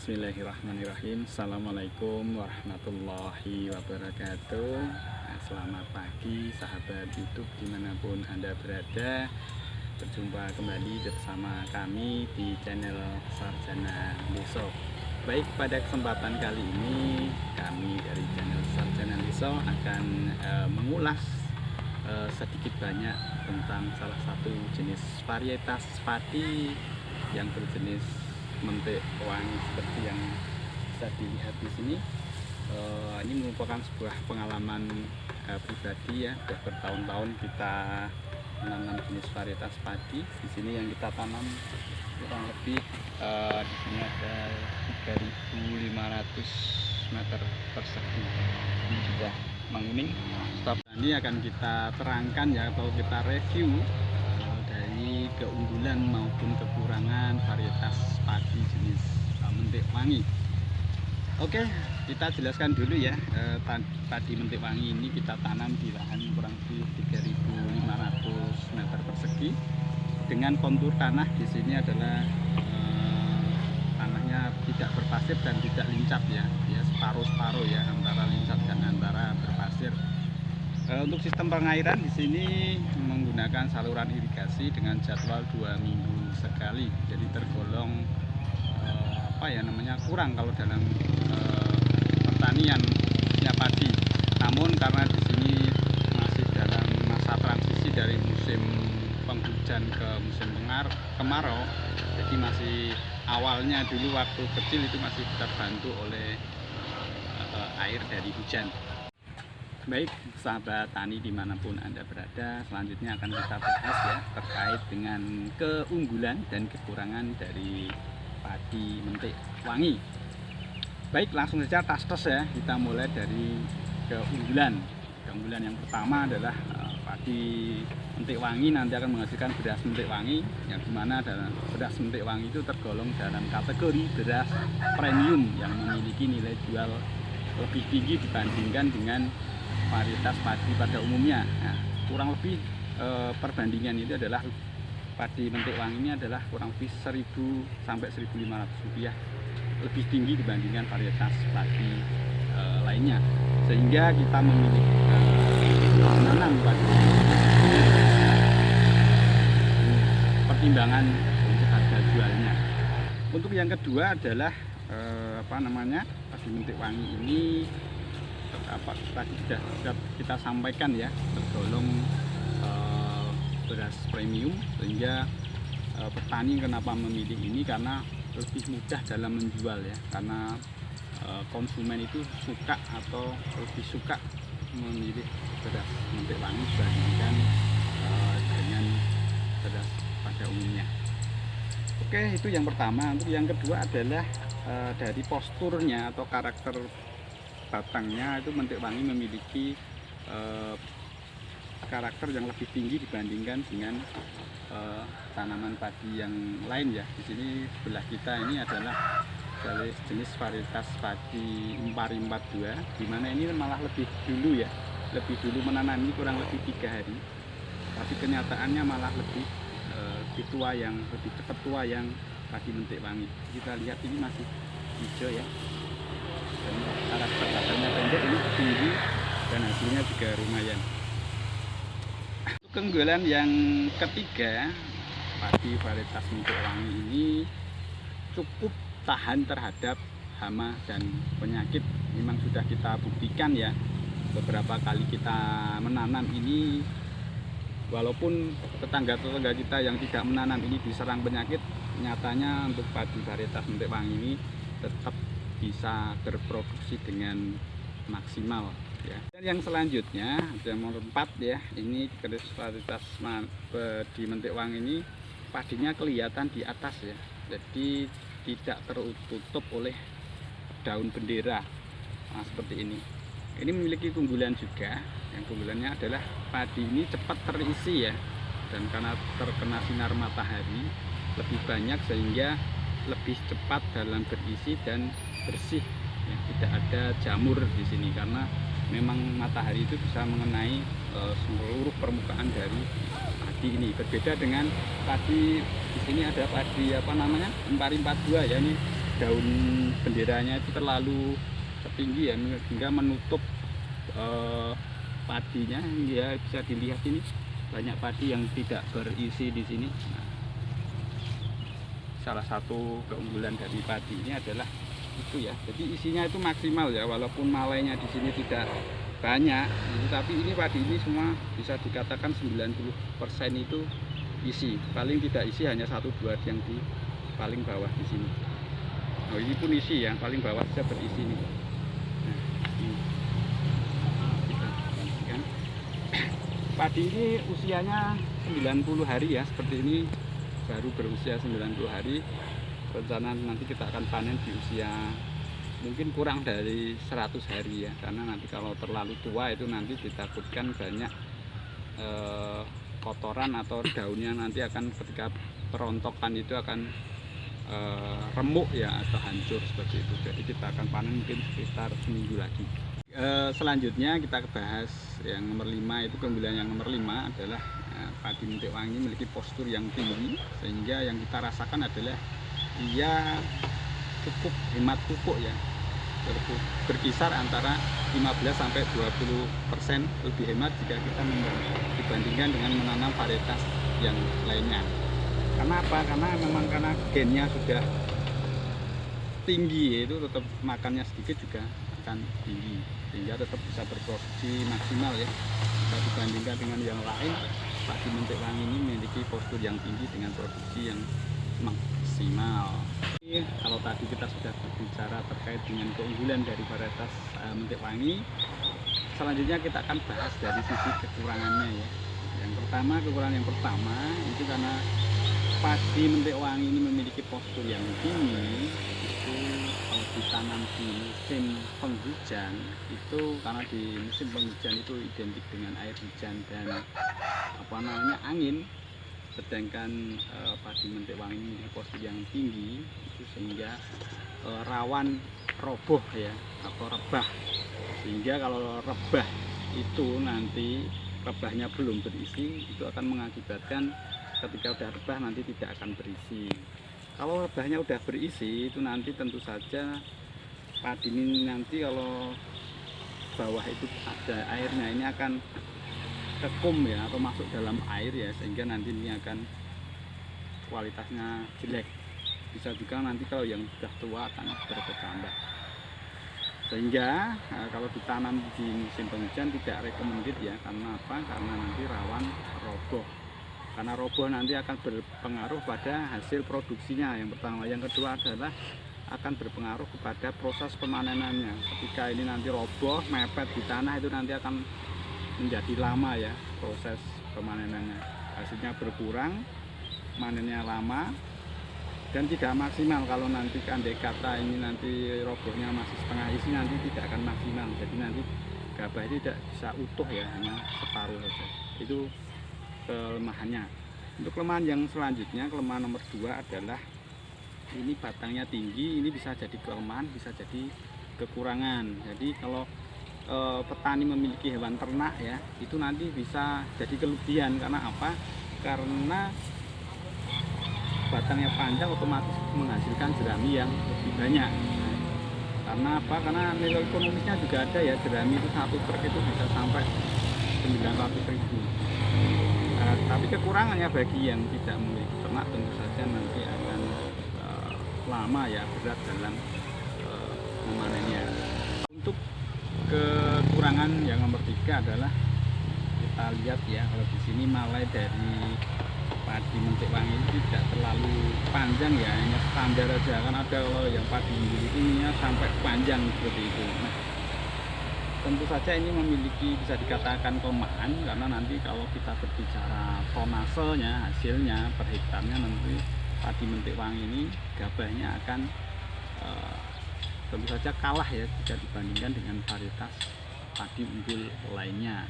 Bismillahirrahmanirrahim. Assalamualaikum warahmatullahi wabarakatuh. Selamat pagi sahabat YouTube dimanapun Anda berada. Berjumpa kembali bersama kami di channel Sarjana Liso. Baik, pada kesempatan kali ini kami dari channel Sarjana Liso akan mengulas sedikit banyak tentang salah satu jenis varietas padi yang berjenis mentik wangi seperti yang bisa dilihat di sini. Ini merupakan sebuah pengalaman pribadi ya. Sudah bertahun-tahun kita menanam jenis varietas padi. Di sini yang kita tanam kurang lebih di sini ada 3.500 meter persegi. Ini sudah menguning. Ini akan kita terangkan ya, atau kita review dari keunggulan maupun kekurangan varietas padi jenis mentik wangi. Oke, kita jelaskan dulu ya. Padi mentik wangi ini kita tanam di lahan kurang lebih 3.500 meter persegi dengan kontur tanah di sini adalah tanahnya tidak berpasir dan tidak lincah ya, separuh-separuh ya, antara lincah dan antara berpasir. Untuk sistem pengairan di sini menggunakan saluran irigasi dengan jadwal 2 minggu sekali. Jadi tergolong kurang kalau dalam pertanian ya padi. Namun karena di sini masih dalam masa transisi dari musim penghujan ke musim kemarau, jadi masih awalnya dulu waktu kecil itu masih terbantu oleh air dari hujan. Baik sahabat tani dimanapun Anda berada, selanjutnya akan kita bahas ya terkait dengan keunggulan dan kekurangan dari padi mentik wangi. Baik, langsung saja tas-tas ya, kita mulai dari keunggulan. Keunggulan yang pertama adalah padi mentik wangi nanti akan menghasilkan beras mentik wangi, yang dimana beras mentik wangi itu tergolong dalam kategori beras premium yang memiliki nilai jual lebih tinggi dibandingkan dengan varietas padi pada umumnya. Nah, kurang lebih perbandingan itu adalah padi mentik wangi ini adalah kurang lebih 1.000 sampai 1.500 rupiah lebih tinggi dibandingkan varietas padi lainnya, sehingga kita memilih menanam padi pertimbangan untuk harga jualnya. Untuk yang kedua adalah padi mentik wangi ini tadi sudah kita sampaikan ya, tergolong beras premium, sehingga petani kenapa memilih ini karena lebih mudah dalam menjual ya, karena konsumen itu suka atau lebih suka memilih beras mentik wangi dibandingkan dengan beras pada umumnya. Oke, itu yang pertama. Untuk yang kedua adalah dari posturnya atau karakter batangnya, itu mentik wangi memiliki karakter yang lebih tinggi dibandingkan dengan tanaman padi yang lain ya. Di sini sebelah kita ini adalah jenis varietas padi Impari 42, di mana ini malah lebih dulu menanam ini kurang lebih 3 hari, tapi kenyataannya malah lebih cepat tua yang padi mentik wangi. Kita lihat ini masih hijau ya, dan karakter batangnya pendek, ini tinggi dan hasilnya juga lumayan. Untuk keunggulan yang ketiga, padi varietas mentik wangi ini cukup tahan terhadap hama dan penyakit. Memang sudah kita buktikan ya, beberapa kali kita menanam ini, walaupun tetangga-tetangga kita yang tidak menanam ini diserang penyakit, nyatanya untuk padi varietas mentik wangi ini tetap bisa berproduksi dengan maksimal ya. Dan yang selanjutnya yang nomor 4 ya, ini jenis varietas di mentik wangi ini padinya kelihatan di atas ya, jadi tidak tertutup oleh daun bendera. Nah, seperti ini. Ini memiliki keunggulan juga. Yang keunggulannya adalah padi ini cepat terisi ya, dan karena terkena sinar matahari lebih banyak sehingga lebih cepat dalam berisi dan bersih ya, tidak ada jamur di sini karena memang matahari itu bisa mengenai seluruh permukaan dari padi ini. Berbeda dengan padi di sini ada padi Impari 42 ya, ini daun benderanya itu terlalu tinggi ya, hingga menutup padinya. Ya bisa dilihat ini banyak padi yang tidak berisi di sini. Nah, salah satu keunggulan dari padi ini adalah itu ya, jadi isinya itu maksimal ya, walaupun malainya di sini tidak banyak, tapi ini padi ini semua bisa dikatakan 90% itu isi. Paling tidak isi hanya 1-2 yang di paling bawah di sini. Oh, ini pun isi ya, paling bawah saja berisi nih. Nah, ini kita perhatikan. Padi ini usianya 90 hari ya, seperti ini baru berusia 90 hari. Rencana nanti kita akan panen di usia mungkin kurang dari 100 hari ya, karena nanti kalau terlalu tua itu nanti ditakutkan banyak kotoran atau daunnya nanti akan ketika perontokan itu akan remuk ya, atau hancur seperti itu. Jadi kita akan panen mungkin sekitar seminggu lagi. Selanjutnya kita bahas yang nomor 5, itu keunggulan yang nomor 5 adalah padi Mentik Wangi memiliki postur yang tinggi, sehingga yang kita rasakan adalah ia cukup hemat pupuk ya, berkisar antara 15-20% lebih hemat jika kita dibandingkan dengan menanam varietas yang lainnya. Karena apa? Karena gennya sudah tinggi, itu tetap makannya sedikit juga akan tinggi, sehingga tetap bisa berproduksi maksimal ya. Jika dibandingkan dengan yang lain, padi Mentik Wangi ini memiliki postur yang tinggi dengan produksi yang maksimal. Kalau tadi kita sudah berbicara terkait dengan keunggulan dari varietas Mentik Wangi, selanjutnya kita akan bahas dari sisi kekurangannya ya. Kekurangan yang pertama itu karena padi Mentik Wangi ini memiliki postur yang tinggi, itu kalau ditanam di musim penghujan, itu karena di musim penghujan itu identik dengan air hujan dan angin. Sedangkan padi Mentik Wangi memiliki postur yang tinggi, itu sehingga rawan roboh ya, atau rebah. Sehingga kalau rebah itu nanti rebahnya belum berisi, itu akan mengakibatkan ketika udah rebah nanti tidak akan berisi. Kalau rebahnya udah berisi, itu nanti tentu saja padi ini nanti kalau bawah itu ada airnya, ini akan kekum ya, atau masuk dalam air ya, sehingga nanti ini akan kualitasnya jelek. Bisa juga nanti kalau yang sudah tua akan berkecambah. Sehingga kalau ditanam di musim penghujan tidak recommended ya. Karena apa? Karena nanti rawan roboh. Karena roboh nanti akan berpengaruh pada hasil produksinya yang pertama. Yang kedua adalah akan berpengaruh kepada proses pemanenannya. Ketika ini nanti roboh, mepet di tanah, itu nanti akan menjadi lama ya proses pemanenannya. Hasilnya berkurang, manennya lama, dan tidak maksimal. Kalau nanti andai kata ini nanti robohnya masih setengah isi, nanti tidak akan maksimal. Jadi nanti gabah ini tidak bisa utuh ya, hanya separuh saja. Itu kelemahannya. Untuk kelemahan yang selanjutnya, kelemahan nomor 2 adalah ini batangnya tinggi. Ini bisa jadi kelemahan, bisa jadi kekurangan. Jadi kalau petani memiliki hewan ternak ya, itu nanti bisa jadi kelebihan. Karena apa? Karena batangnya panjang, otomatis menghasilkan jerami yang lebih banyak. Karena apa? Karena nilai ekonomisnya juga ada ya, jerami itu 1 truk itu bisa sampai 900.000. Tapi kekurangannya bagi yang tidak memiliki ternak tentu saja nanti akan lama ya, berat dalam memanennya. Untuk kekurangan yang nomor 3 adalah kita lihat ya, kalau di sini malai dari padi Mentik Wangi ini tidak terlalu panjang ya, hanya standar aja. Kan ada kalau yang padi ini sampai panjang seperti itu. Nah, tentu saja ini memiliki, bisa dikatakan kelemahan, karena nanti kalau kita berbicara tonasenya, hasilnya per hektarnya, nanti padi Mentik Wangi ini gabahnya akan tentu saja kalah ya jika dibandingkan dengan varietas padi unggul lainnya.